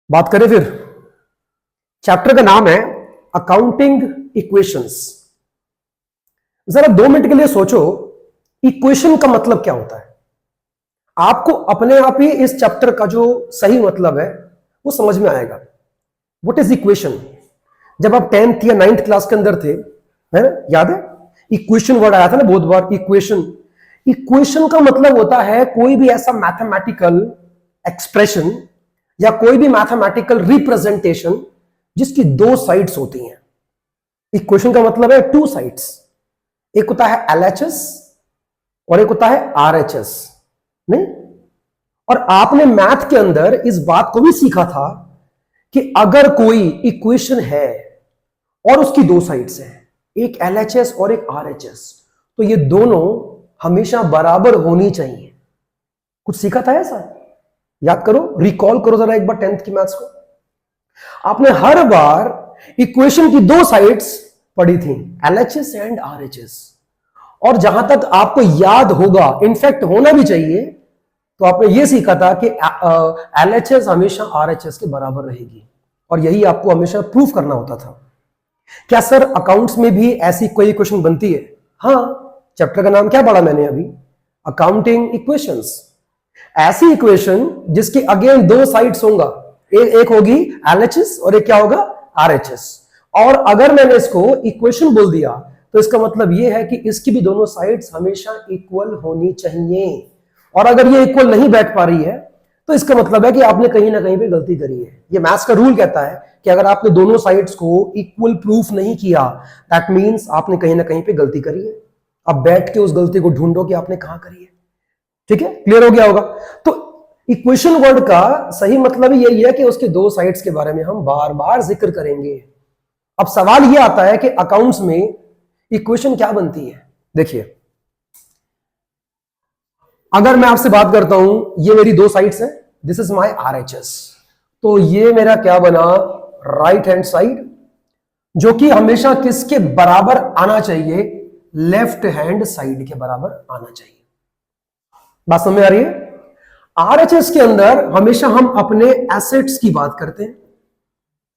बात करें फिर। चैप्टर का नाम है अकाउंटिंग इक्वेशंस। जरा 2 मिनट के लिए सोचो, इक्वेशन का मतलब क्या होता है। आपको अपने आप ही इस चैप्टर का जो सही मतलब है वो समझ में आएगा। What is equation? जब आप 10th या 9th क्लास के अंदर थे, है ना, याद है? इक्वेशन वर्ड आया था ना बहुत बार। इक्वेशन, इक्वेशन का मतलब होता है कोई भी ऐसा मैथमेटिकल एक्सप्रेशन या कोई भी मैथमेटिकल रिप्रेजेंटेशन जिसकी 2 साइड्स होती हैं। इक्वेशन का मतलब है 2 साइड्स। एक होता है LHS और एक होता है RHS। नहीं? और आपने मैथ के अंदर इस बात को भी सीखा था कि अगर कोई इक्वेशन है और उसकी 2 साइड्स हैं, एक LHS और एक RHS, तो ये दोनों हमेशा बराबर होनी चाहिए। कुछ सीखा था ऐसा? याद करो, रिकॉल करो जरा एक बार 10th की मैथ्स को। आपने हर बार इक्वेशन की 2 साइड्स पढ़ी थी, LHS एंड RHS। और जहां तक आपको याद होगा, इनफैक्ट होना भी चाहिए, तो आपने यह सीखा था कि LHS हमेशा RHS के बराबर रहेगी और यही आपको हमेशा प्रूफ करना होता था। क्या सर अकाउंट्स में भी ऐसी कोई इक्वेशन बनती है? हाँ, चैप्टर का नाम क्या पढ़ा मैंने अभी? Accounting equations. ऐसी इक्वेशन जिसकी अगेन 2 साइड्स होगा, एक होगी LHS और एक क्या होगा? RHS। और अगर मैंने इसको इक्वेशन बोल दिया तो इसका मतलब यह है कि इसकी भी दोनों साइड्स हमेशा इक्वल होनी चाहिए। और अगर ये इक्वल नहीं बैठ पा रही है तो इसका मतलब है कि आपने कहीं ना कहीं पे गलती करी है। ये मैथ्स का रूल कहता है कि अगर आपने दोनों साइड्स को इक्वल प्रूफ नहीं किया, दैट मींस आपने कहीं ना कहीं पे गलती करी है। अब बैठ के उस गलती को ढूंढो कि आपने कहां करी है। ठीक है, क्लियर हो गया होगा? तो इक्वेशन वर्ड का सही मतलब ही यही है कि उसके 2 साइड्स के बारे में हम बार बार जिक्र करेंगे। अब सवाल यह आता है कि अकाउंट्स में इक्वेशन क्या बनती है। देखिए, अगर मैं आपसे बात करता हूं, ये मेरी 2 साइड्स हैं, दिस इज माय RHS, तो ये मेरा क्या बना? राइट हैंड साइड, जो कि हमेशा किसके बराबर आना चाहिए? लेफ्ट हैंड साइड के बराबर आना चाहिए। बात समझ में आ रही है? RHS के अंदर हमेशा हम अपने एसेट्स की बात करते हैं,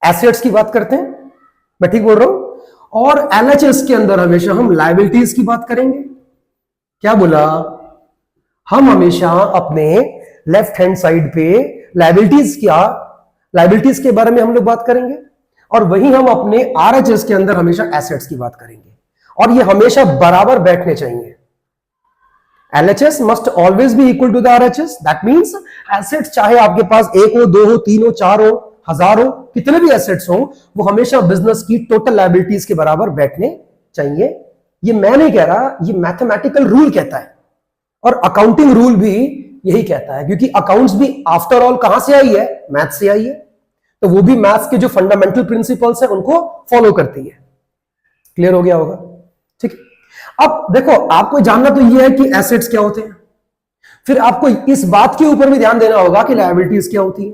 एसेट्स की बात करते हैं, मैं ठीक बोल रहा हूं? और LHS के अंदर हमेशा हम लायबिलिटीज की बात करेंगे। क्या बोला? हम हमेशा अपने लेफ्ट हैंड साइड पे लायबिलिटीज के बारे में हम लोग बात करेंगे और वहीं हम अपने RHS के अंदर हमेशा एसेट्स की बात करेंगे। और ये हमेशा बराबर बैठने चाहिए। LHS must always be equal to the RHS। That means assets चाहे आपके पास 1 हो, 2 हो, 3 हो, 4 हो, 1000 हो, कितने भी एसेट्स हो, वो हमेशा बिजनेस की टोटल लायबिलिटीज के बराबर बैठने चाहिए। ये मैं नहीं कह रहा, ये मैथमेटिकल रूल कहता है और अकाउंटिंग रूल भी यही कहता है, क्योंकि अकाउंट्स भी आफ्टर ऑल कहां से आई है? मैथ से आई है। तो वो भी मैथ्स के जो फंडामेंटल प्रिंसिपल्स हैं उनको फॉलो करती है। क्लियर हो गया होगा? ठीक है। अब देखो, आपको जानना तो ये है कि एसेट्स क्या होते हैं, फिर आपको इस बात के ऊपर भी ध्यान देना होगा कि लायबिलिटीज क्या होती है।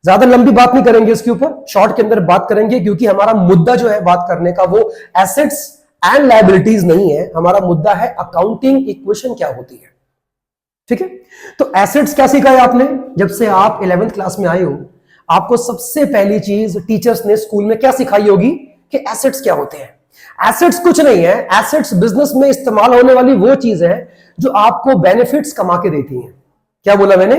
ज्यादा लंबी बात नहीं करेंगे इसके ऊपर, शॉर्ट के अंदर बात करेंगे, क्योंकि हमारा मुद्दा जो है बात करने का वो एसेट्स एंड लायबिलिटीज नहीं है। हमारा मुद्दा है अकाउंटिंग इक्वेशन क्या होती है। ठीक है, तो एसेट्स क्या सीखा है आपने? जब से आप 11th क्लास में आए हो, आपको सबसे पहली चीज टीचर्स ने स्कूल में क्या सिखाई होगी कि एसेट्स क्या होते हैं। एसेट्स कुछ नहीं है, एसेट्स बिजनेस में इस्तेमाल होने वाली वो चीज है जो आपको बेनिफिट्स कमा के देती हैं। क्या बोला मैंने?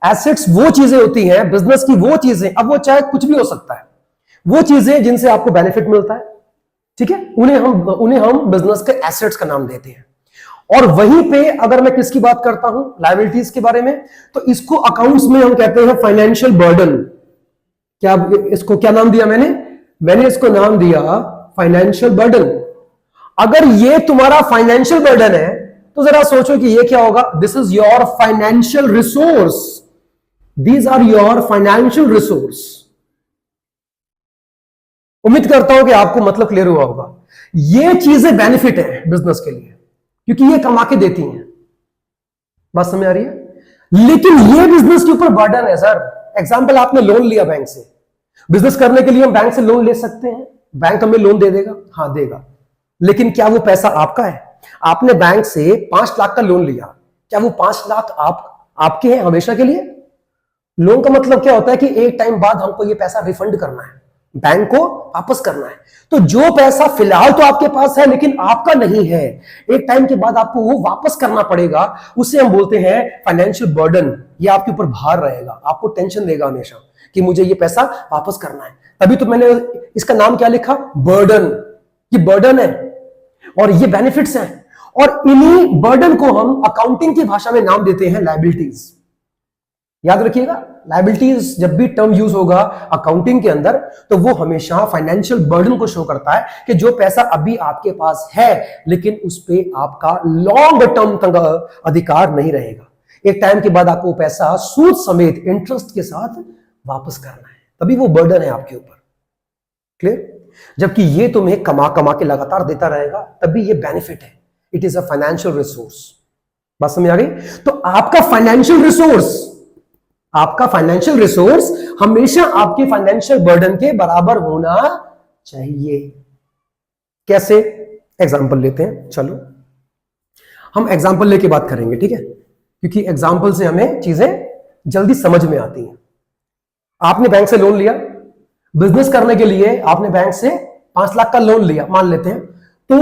एसेट्स वो चीजें होती हैं, बिजनेस की वो चीजें, अब वो चाहे कुछ भी हो सकता है, वो चीजें जिनसे आपको बेनिफिट मिलता है। ठीक है, उन्हें हम बिजनेस के एसेट्स का नाम देते हैं। और वहीं पे अगर मैं किसकी बात करता हूं, लायबिलिटीज के बारे में, तो इसको अकाउंट्स में हम कहते हैं फाइनेंशियल बर्डन। क्या इसको क्या नाम दिया मैंने इसको नाम दिया फाइनेंशियल बर्डन। अगर ये तुम्हारा फाइनेंशियल बर्डन है तो जरा सोचो कि ये क्या होगा? This is your financial resource, these are your financial resource. उम्मीद करता हूं कि आपको मतलब क्लियर हुआ होगा। ये चीजें बेनिफिट है बिजनेस के लिए, क्योंकि ये कमा के देती हैं। बात समझ आ रही है? लेकिन ये बिजनेस के ऊपर बर्डन है सर। एग्जांपल, आपने लोन लिया बैंक से, बिजनेस करने के लिए हम बैंक से लोन ले सकते हैं, बैंक हमें लोन दे देगा, हाँ देगा, लेकिन क्या वो पैसा आपका है? आपने बैंक से 5 लाख का लोन लिया, क्या वो 5 लाख आपके हैं हमेशा के लिए? लोन का मतलब क्या होता है कि एक टाइम बाद हमको ये पैसा रिफंड करना है, बैंक को वापस करना है। तो जो पैसा फिलहाल तो आपके पास है लेकिन आपका नहीं है, एक टाइम के बाद आपको वो वापस करना पड़ेगा, उसे हम बोलते हैं फाइनेंशियल बर्डन। ये आपके ऊपर भार रहेगा, आपको टेंशन देगा हमेशा कि मुझे ये पैसा वापस करना है। तभी तो मैंने इसका नाम क्या लिखा, बर्डन। ये बर्डन है और ये बेनिफिट्स हैं, और इन्हीं बर्डन को हम अकाउंटिंग की भाषा में नाम देते हैं लायबिलिटीज। याद रखिएगा, लायबिलिटीज जब भी टर्म यूज होगा अकाउंटिंग के अंदर, तो वो हमेशा फाइनेंशियल बर्डन को शो करता है कि जो पैसा अभी आपके पास है लेकिन उस पे आपका लॉन्ग टर्म तक अधिकार नहीं रहेगा। एक टाइम के बाद आपको पैसा सूद समेत इंटरेस्ट के साथ वापस करना है, तभी वो बर्डन है आपके ऊपर। क्लियर? जबकि ये तुम्हें कमा कमा के लगातार देता रहेगा, तभी ये बेनिफिट है। It is a financial resource. बात समझ आ गई? तो आपका फाइनेंशियल रिसोर्स हमेशा आपके फाइनेंशियल बर्डन के बराबर होना चाहिए। कैसे? एग्जांपल लेते हैं। चलो हम एग्जांपल लेके बात करेंगे, ठीक है? क्योंकि एग्जांपल से हमें चीजें जल्दी समझ में आती हैं। आपने बैंक से लोन लिया, बिजनेस करने के लिए आपने बैंक से 5 लाख का लोन लिया मान लेते हैं, तो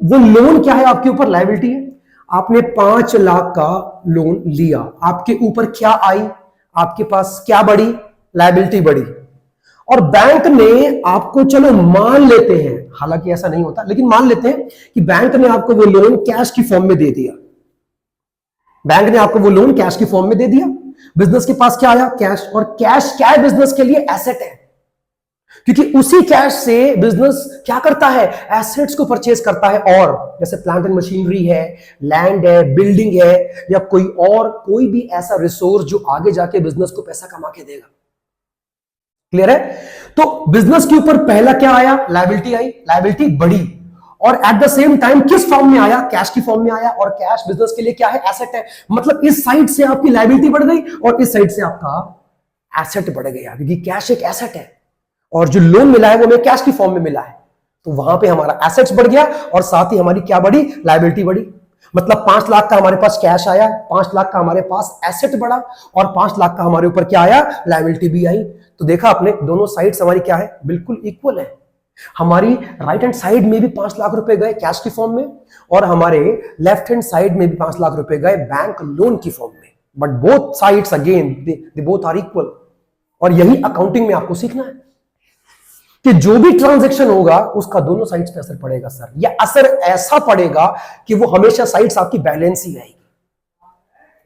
वो लोन क्या है, आपके ऊपर लायबिलिटी है। आपने 5 लाख का लोन लिया, आपके ऊपर क्या आई, आपके पास क्या बढ़ी, लायबिलिटी बढ़ी। और बैंक ने आपको, चलो मान लेते हैं, हालांकि ऐसा नहीं होता लेकिन मान लेते हैं कि बैंक ने आपको वो लोन कैश की फॉर्म में दे दिया। बैंक ने आपको वो लोन कैश की फॉर्म में दे दिया। बिजनेस के पास क्या आया, कैश। और कैश क्या है, बिजनेस के लिए एसेट है, क्योंकि उसी कैश से बिजनेस क्या करता है, एसेट्स को परचेज करता है। और जैसे प्लांट एंड मशीनरी है, लैंड है, बिल्डिंग है, या कोई भी ऐसा रिसोर्स जो आगे जाके बिजनेस को पैसा कमा के देगा। क्लियर है? तो बिजनेस के ऊपर पहला क्या आया, लायबिलिटी आई, लायबिलिटी बढ़ी। और एट द सेम टाइम किस फॉर्म में आया, कैश की फॉर्म में आया। और कैश बिजनेस के लिए क्या है, एसेट है। मतलब इस साइड से आपकी लायबिलिटी बढ़ गई और इस साइड से आपका एसेट बढ़ गया, क्योंकि कैश एक एसेट है और जो लोन मिला है वो हमें कैश की फॉर्म में मिला है। तो वहां पे हमारा एसेट्स बढ़ गया और साथ ही हमारी क्या बढ़ी, लायबिलिटी बढ़ी। मतलब 5 लाख का हमारे पास कैश आया, 5 लाख का हमारे पास एसेट बढ़ा, और 5 लाख का हमारे ऊपर क्या आया, लायबिलिटी भी आई। तो देखा आपने, दोनों साइड्स हमारी क्या है, बिल्कुल इक्वल है। हमारी राइट हैंड साइड में भी 5 लाख रुपए गए कैश की फॉर्म में, और हमारे लेफ्ट हैंड साइड में भी 5 लाख रुपए गए बैंक लोन की फॉर्म में। But both sides again they both are equal. और यही अकाउंटिंग में आपको सीखना है कि जो भी ट्रांजैक्शन होगा उसका दोनों साइड्स पे असर पड़ेगा सर। या असर ऐसा पड़ेगा कि वो हमेशा साइड्स आपकी बैलेंस ही रहेगी।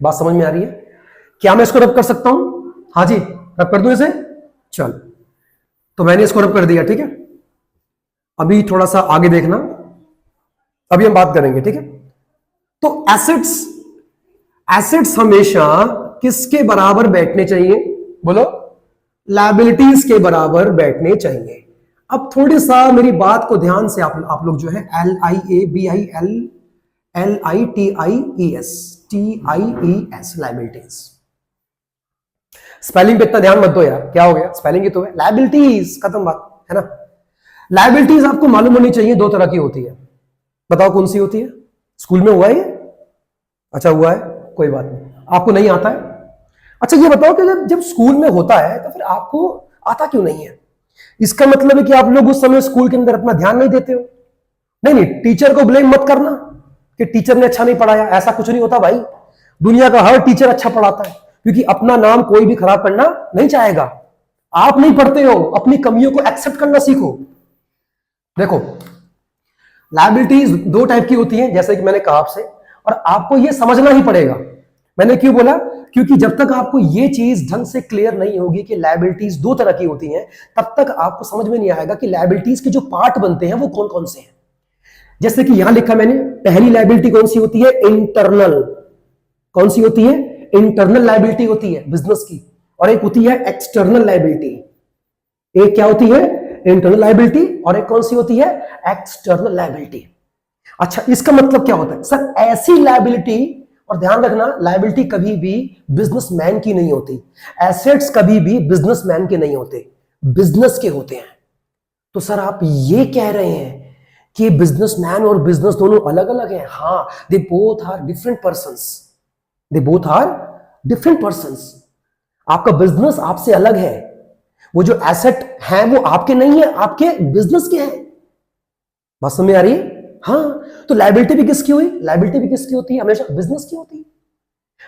बात समझ में आ रही है? क्या मैं इसको रब कर सकता हूं? हाँ जी, रब कर दूं इसे। चल, तो मैंने इसको रब कर दिया, ठीक है। अभी थोड़ा सा आगे देखना, अभी हम बात करेंगे, ठीक है। तो एसेट्स हमेशा किसके बराबर बैठने चाहिए, बोलो? लायबिलिटीज के बराबर बैठने चाहिए। अब थोड़ी सा मेरी बात को ध्यान से आप लोग जो है LIABILLITIES लायबिलिटीज, स्पेलिंग पे इतना ध्यान मत दो यार, क्या हो गया, स्पेलिंग ही तो है, लायबिलिटीज, खत्म बात है ना। लायबिलिटीज आपको मालूम होनी चाहिए, 2 तरह की होती है। बताओ कौन सी होती है? स्कूल में हुआ है ये? अच्छा हुआ है, कोई बात नहीं, आपको नहीं आता है। अच्छा ये बताओ कि जब स्कूल में होता है तो फिर आपको आता क्यों नहीं है? इसका मतलब है कि आप लोग उस समय स्कूल के अंदर अपना ध्यान नहीं देते हो। नहीं, टीचर को ब्लेम मत करना कि टीचर ने अच्छा नहीं पढ़ाया, ऐसा कुछ नहीं होता भाई। दुनिया का हर टीचर अच्छा पढ़ाता है, क्योंकि अपना नाम कोई भी खराब करना नहीं चाहेगा। आप नहीं पढ़ते हो, अपनी कमियों को एक्सेप्ट करना सीखो। देखो, लायबिलिटीज 2 टाइप की होती हैं, जैसे कि मैंने कहा आपसे, और आपको यह समझना ही पड़ेगा। मैंने क्यों बोला? क्योंकि जब तक आपको ये चीज ढंग से क्लियर नहीं होगी कि लायबिलिटीज 2 तरह की होती हैं, तब तक आपको समझ में नहीं आएगा कि लायबिलिटीज के जो पार्ट बनते हैं वो कौन कौन से हैं। जैसे कि यहां लिखा मैंने, पहली लायबिलिटी कौन सी होती है, इंटरनल। कौन सी होती है? इंटरनल लायबिलिटी होती है बिजनेस की, और एक होती है एक्सटर्नल लायबिलिटी। एक क्या होती है? इंटरनल लायबिलिटी, और एक कौन सी होती है? External liability. अच्छा, इसका मतलब क्या होता है सर? ऐसी लायबिलिटी, और ध्यान रखना, लायबिलिटी कभी भी बिजनेसमैन की नहीं होती, एसेट्स कभी भी बिजनेसमैन के नहीं होते, बिजनेस के होते हैं। तो सर आप ये कह रहे हैं कि बिजनेसमैन और बिजनेस दोनों अलग अलग हैं? हाँ, they both are different persons, they both are different persons. आपका बिजनेस आपसे अलग है, वो जो एसेट है वो आपके नहीं है, आपके बिजनेस के हैं। बात समझ में आ रही है? हाँ, तो लायबिलिटी भी किसकी हुई? लायबिलिटी भी किसकी होती है? हमेशा बिजनेस की होती है।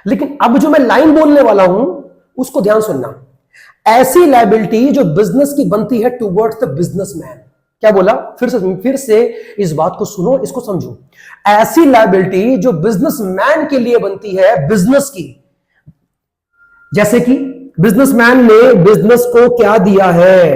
लेकिन अब जो मैं लाइन बोलने वाला हूं उसको ध्यान सुनना। ऐसी लायबिलिटी जो बिजनेस की बनती है टुवर्ड्स द बिजनेसमैन। क्या बोला? फिर से इस बात को सुनो, इसको समझो। ऐसी लायबिलिटी जो बिजनेसमैन के लिए बनती है, बिजनेस की। जैसे कि बिजनेसमैन ने बिजनेस को क्या दिया है?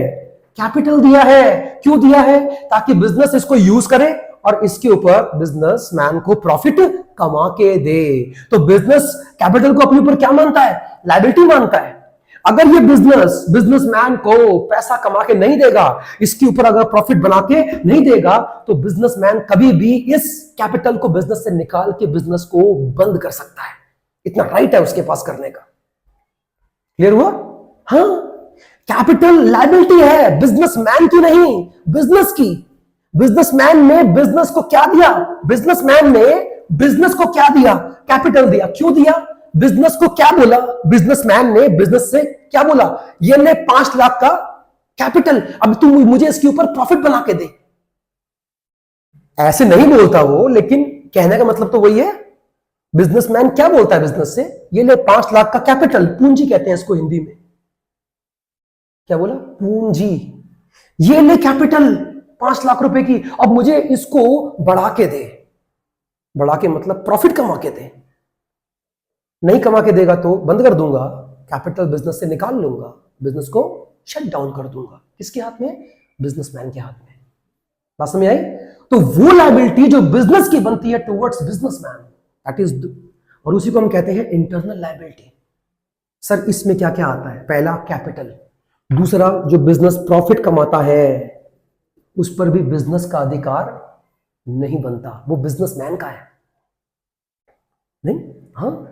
कैपिटल दिया है। क्यों दिया है? ताकि बिजनेस इसको यूज करे और इसके ऊपर बिजनेसमैन को प्रॉफिट कमा के दे। तो बिजनेस कैपिटल को अपने ऊपर क्या मानता है? लायबिलिटी मानता है। अगर ये बिजनेसमैन को पैसा कमा के नहीं देगा, इसके ऊपर अगर प्रॉफिट बना के नहीं देगा, तो बिजनेसमैन कभी भी इस कैपिटल को बिजनेस से निकाल के बिजनेस को बंद कर सकता है। इतना राइट है उसके पास करने का। क्लियर हुआ? हाँ, कैपिटल लायबिलिटी है, बिजनेसमैन की नहीं, बिजनेस की। बिजनेसमैन ने बिजनेस को क्या दिया? बिजनेसमैन ने बिजनेस को क्या दिया? कैपिटल दिया। क्यों दिया? बिजनेस को क्या बोला? बिजनेसमैन ने बिजनेस से क्या बोला? ये ले 5 लाख का कैपिटल, अब तू मुझे इसके ऊपर प्रॉफिट बना के दे। ऐसे नहीं बोलता वो, लेकिन कहने का मतलब तो वही है। बिजनेसमैन क्या बोलता है बिजनेस से? ये ले 5 लाख का कैपिटल, पूंजी कहते हैं इसको हिंदी में। क्या बोला? पूंजी। ये ले कैपिटल 5 लाख रुपए की, अब मुझे इसको बढ़ा के दे। बढ़ा के मतलब प्रॉफिट कमा के दे। नहीं कमा के देगा तो बंद कर दूंगा, कैपिटल बिजनेस से निकाल लूंगा, बिजनेस को शट डाउन कर दूंगा। किसके हाथ में? बिजनेसमैन के हाथ में। बात समझ आई? तो वो लायबिलिटी जो बिजनेस की बनती है टुवर्ड्स बिजनेसमैन, दैट इज, और उसी को हम कहते हैं इंटरनल लायबिलिटी। सर इसमें क्या क्या आता है? पहला कैपिटल, दूसरा जो बिजनेस प्रॉफिट कमाता है उस पर भी बिजनेस का अधिकार नहीं बनता, वो बिजनेसमैन का है। नहीं? हाँ,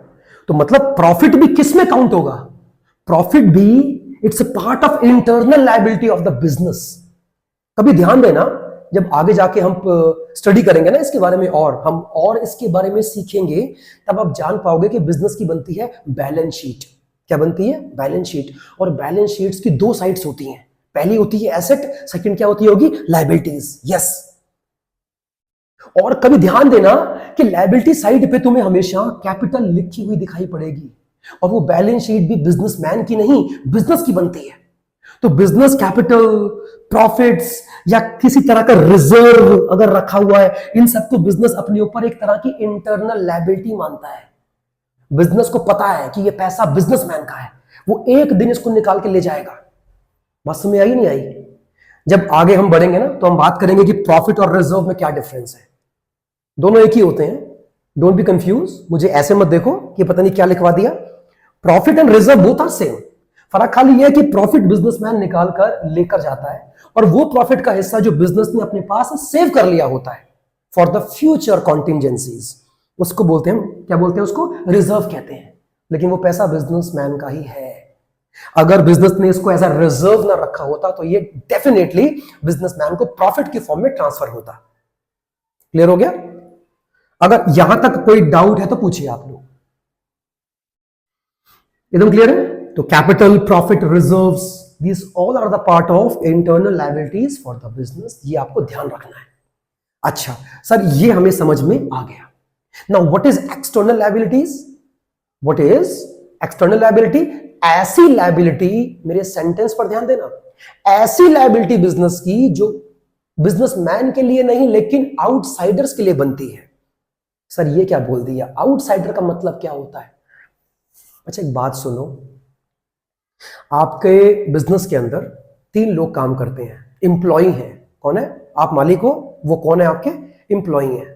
तो मतलब प्रॉफिट भी किस में काउंट होगा? प्रॉफिट भी it's a part of internal liability of the business. कभी ध्यान देना, जब आगे जाके हम स्टडी करेंगे ना इसके बारे में, और हम और इसके बारे में सीखेंगे, तब आप जान पाओगे कि बिजनेस की बनती है बैलेंस शीट। क्या बनती है? Balance sheet. और बैलेंस शीट्स की 2 साइड्स होती हैं। पहली होती है एसेट, सेकंड क्या होती होगी? लायबिलिटीज। यस। और कभी ध्यान देना कि लायबिलिटी साइड पे तुम्हें हमेशा कैपिटल लिखी हुई दिखाई पड़ेगी, और वो बैलेंस शीट भी बिजनेसमैन की नहीं, बिजनेस की बनती है। तो बिजनेस कैपिटल, प्रॉफिट्स या किसी तरह का रिजर्व अगर रखा हुआ है, इन सबको बिजनेस अपने ऊपर एक तरह की इंटरनल लायबिलिटी मानता है। बिजनेस को पता है कि ये पैसा बिजनेसमैन का है, वो एक दिन इसको निकाल के ले जाएगा। बात समझ में आई नहीं आई? जब आगे हम बढ़ेंगे ना तो हम बात करेंगे कि प्रॉफिट और रिजर्व में क्या डिफरेंस है। दोनों एक ही होते हैं, डोंट बी कंफ्यूज। मुझे ऐसे मत देखो कि पता नहीं क्या लिखवा दिया। Profit and reserve both are same. फर्क खाली यह है कि प्रॉफिट बिजनेसमैन निकाल कर लेकर जाता है, और वो प्रॉफिट का हिस्सा जो बिजनेस ने अपने पास सेव कर लिया होता है फॉर द फ्यूचर कॉन्टिजेंसीज, उसको बोलते हैं, क्या बोलते हैं उसको? रिजर्व कहते हैं। लेकिन वो पैसा बिजनेसमैन का ही है। अगर बिजनेस ने इसको ऐसा रिजर्व ना रखा होता तो ये डेफिनेटली बिजनेसमैन को प्रॉफिट के फॉर्म में ट्रांसफर होता। क्लियर हो गया? अगर यहां तक कोई डाउट है तो पूछिए आप लोग। एकदम क्लियर है? तो capital, profit, reserves, these all are the part of internal liabilities for the business। ये आपको ध्यान रखना है। अच्छा सर, ये हमें समझ में आ गया। Now what is external liabilities? What is external liability? ऐसी लायबिलिटी, मेरे सेंटेंस पर ध्यान देना, ऐसी लायबिलिटी बिजनेस की जो बिजनेसमैन के लिए नहीं लेकिन आउटसाइडर्स के लिए बनती है। सर ये क्या बोल दिया? आउटसाइडर का मतलब क्या होता है? अच्छा एक बात सुनो, आपके बिजनेस के अंदर 3 लोग काम करते हैं, एम्प्लॉय हैं। कौन है? आप मालिक हो, वो कौन है? आपके एम्प्लॉय हैं।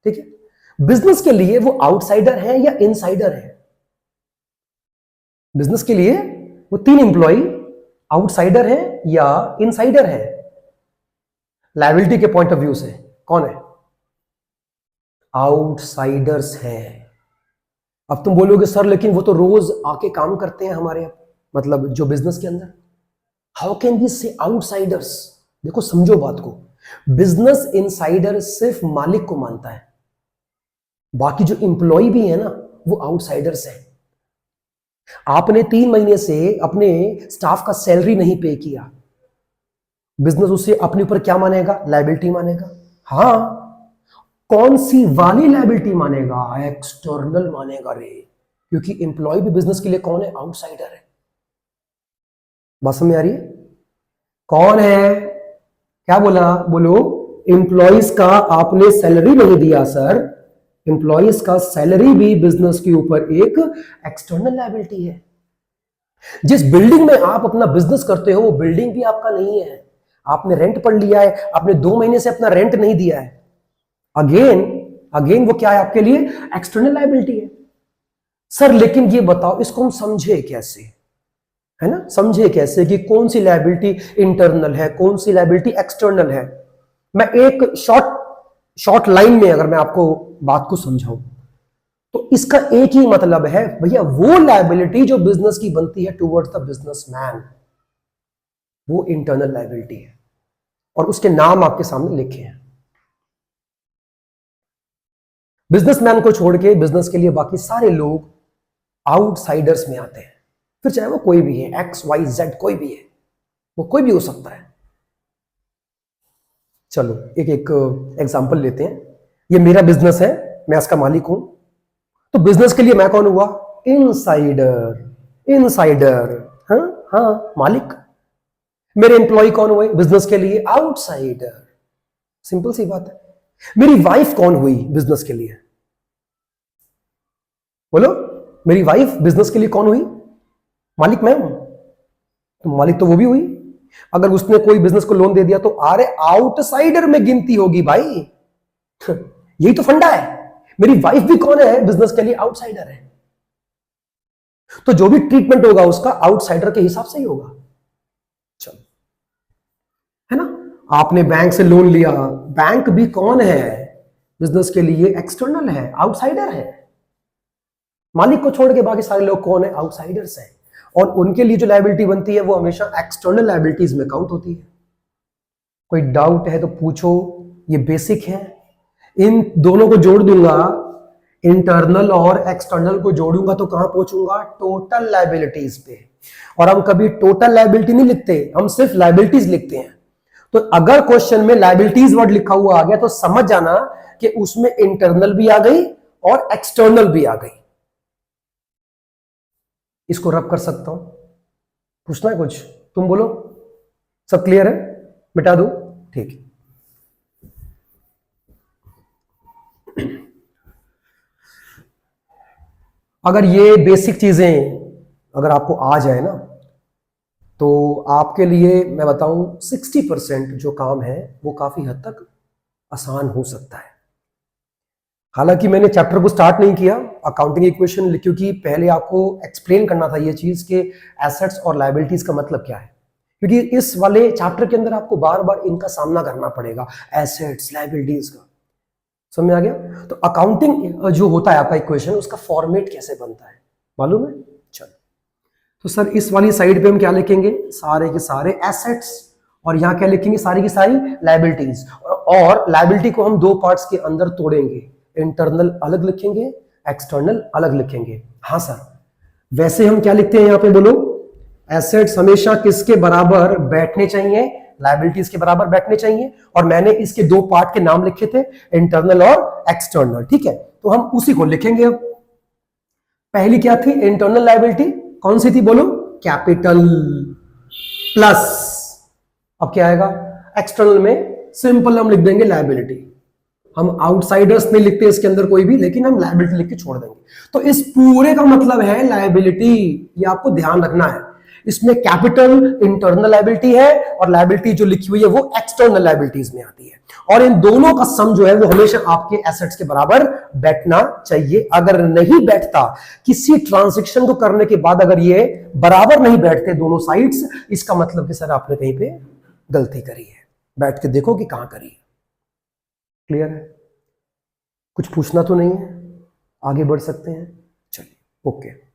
ठीक है? बिजनेस के लिए वो आउटसाइडर है या इनसाइडर है? बिजनेस के लिए वो 3 एम्प्लॉय आउटसाइडर है या इनसाइडर है? लायबिलिटी के पॉइंट ऑफ व्यू से कौन है? आउटसाइडर्स है। अब तुम बोलोगे सर लेकिन वो तो रोज आके काम करते हैं हमारे, मतलब जो बिजनेस के अंदर। हाउ कैन वी से आउटसाइडर्स? देखो समझो बात को, बिजनेस इनसाइडर सिर्फ मालिक को मानता है, बाकी जो इंप्लॉय भी है ना वो आउटसाइडर्स है। आपने 3 महीने से अपने स्टाफ का सैलरी नहीं पे किया, बिजनेस उसे अपने ऊपर क्या मानेगा? लायबिलिटी मानेगा। हाँ, कौन सी वाली लायबिलिटी मानेगा? एक्सटर्नल मानेगा रे, क्योंकि एम्प्लॉय भी बिजनेस के लिए कौन है? आउटसाइडर है। बात समझ में आ रही है? कौन है? क्या बोला? बोलो। एम्प्लॉयज का आपने सैलरी नहीं दिया सर, एम्प्लॉयज का सैलरी भी बिजनेस के ऊपर एक एक्सटर्नल लायबिलिटी है। जिस बिल्डिंग में आप अपना बिजनेस करते हो वो बिल्डिंग भी आपका नहीं है, आपने रेंट पर लिया है, आपने 2 महीने से अपना रेंट नहीं दिया है। अगेन अगेन वो क्या है आपके लिए? एक्सटर्नल लायबिलिटी है। सर लेकिन ये बताओ इसको हम समझे कैसे, है ना? समझे कैसे कि कौन सी लायबिलिटी इंटरनल है, कौन सी लायबिलिटी एक्सटर्नल है? मैं एक शॉर्ट लाइन में अगर मैं आपको बात को समझाऊं तो इसका एक ही मतलब है भैया, वो लायबिलिटी जो बिजनेस की बनती है टुवर्ड्स द बिजनेसमैन, वो इंटरनल लायबिलिटी है और उसके नाम आपके सामने लिखे हैं। बिजनेसमैन को छोड़ के बिजनेस के लिए बाकी सारे लोग आउटसाइडर्स में आते हैं, फिर चाहे वो कोई भी है, एक्स वाई जेड कोई भी है, वो कोई भी हो सकता है। चलो एक एक एग्जांपल लेते हैं। ये मेरा बिजनेस है, मैं इसका मालिक हूं, तो बिजनेस के लिए मैं कौन हुआ? इनसाइडर। इनसाइडर, हाँ हाँ, मालिक। मेरे एम्प्लॉय कौन हुए बिजनेस के लिए? आउटसाइडर। सिंपल सी बात है। मेरी वाइफ कौन हुई बिजनेस के लिए? बोलो, मेरी वाइफ बिजनेस के लिए कौन हुई? मालिक मैं हूं, तो मालिक तो वो भी हुई। अगर उसने कोई बिजनेस को लोन दे दिया तो अरे आउटसाइडर में गिनती होगी भाई। यही तो फंडा है। मेरी वाइफ भी कौन है बिजनेस के लिए? आउटसाइडर है, तो जो भी ट्रीटमेंट होगा उसका आउटसाइडर के हिसाब से ही होगा। चलो, है ना? आपने बैंक से लोन लिया, बैंक भी कौन है बिजनेस के लिए? एक्सटर्नल है, आउटसाइडर है। मालिक को छोड़ के बाकी सारे लोग कौन है? आउटसाइडर्स हैं, और उनके लिए जो लायबिलिटी बनती है वो हमेशा एक्सटर्नल लायबिलिटीज में काउंट होती है। कोई डाउट है तो पूछो, ये बेसिक है। इन दोनों को जोड़ दूंगा, इंटरनल और एक्सटर्नल को जोड़ूंगा तो कहां पहुंचूंगा? टोटल लायबिलिटीज पे। और हम कभी टोटल लायबिलिटी नहीं लिखते, हम सिर्फ लायबिलिटीज लिखते हैं। तो अगर क्वेश्चन में लायबिलिटीज वर्ड लिखा हुआ आ गया तो समझ जाना कि उसमें इंटरनल भी आ गई और एक्सटर्नल भी आ गई। इसको रब कर सकता हूं, पूछना है कुछ? तुम बोलो, सब क्लियर है? मिटा दो, ठीक है। अगर ये बेसिक चीजें अगर आपको आ जाए ना तो आपके लिए मैं बताऊं 60% जो काम है वो काफी हद तक आसान हो सकता है। हालांकि मैंने चैप्टर को स्टार्ट नहीं किया अकाउंटिंग इक्वेशन, क्योंकि पहले आपको एक्सप्लेन करना था ये चीज के एसेट्स और लायबिलिटीज का मतलब क्या है, क्योंकि इस वाले चैप्टर के अंदर आपको बार बार इनका सामना करना पड़ेगा, एसेट्स लायबिलिटीज का। समझ में आ गया? तो अकाउंटिंग जो होता है आपका इक्वेशन, उसका फॉर्मेट कैसे बनता है मालूम है? चलो, तो सर इस वाली साइड पे हम क्या लिखेंगे? सारे के सारे एसेट्स, और यहां क्या लिखेंगे? सारी की सारी लायबिलिटीज। और लायबिलिटी को हम दो पार्ट्स के अंदर तोड़ेंगे, इंटरनल अलग लिखेंगे, एक्सटर्नल अलग लिखेंगे। हाँ सर, वैसे हम क्या लिखते हैं यहां पे बोलो? एसेट्स हमेशा किसके बराबर बैठने चाहिए? लायबिलिटीज के बराबर बैठने चाहिए। और मैंने इसके दो पार्ट के नाम लिखे थे, इंटरनल और एक्सटर्नल, ठीक है? तो हम उसी को लिखेंगे। अब पहली क्या थी? Internal liability. कौन सी थी बोलो? कैपिटल प्लस, अब क्या आएगा? एक्सटर्नल में सिंपल हम लिख देंगे लायबिलिटी। हम आउटसाइडर्स नहीं लिखते इसके अंदर कोई भी, लेकिन हम लायबिलिटी लिख के छोड़ देंगे। तो इस पूरे का मतलब है लायबिलिटी, ये आपको ध्यान रखना है। इसमें कैपिटल इंटरनल लायबिलिटी है और लायबिलिटी जो लिखी हुई है वो एक्सटर्नल लायबिलिटीज में आती है, और इन दोनों का सम जो है वो हमेशा आपके एसेट्स के बराबर बैठना चाहिए। अगर नहीं बैठता, किसी ट्रांजैक्शन को करने के बाद अगर ये बराबर नहीं बैठते दोनों साइड्स, इसका मतलब कि सर आपने कहीं पे गलती करी है। बैठ के देखो कि कहां करी है। क्लियर है? कुछ पूछना तो नहीं है? आगे बढ़ सकते हैं? चलिए, ओके।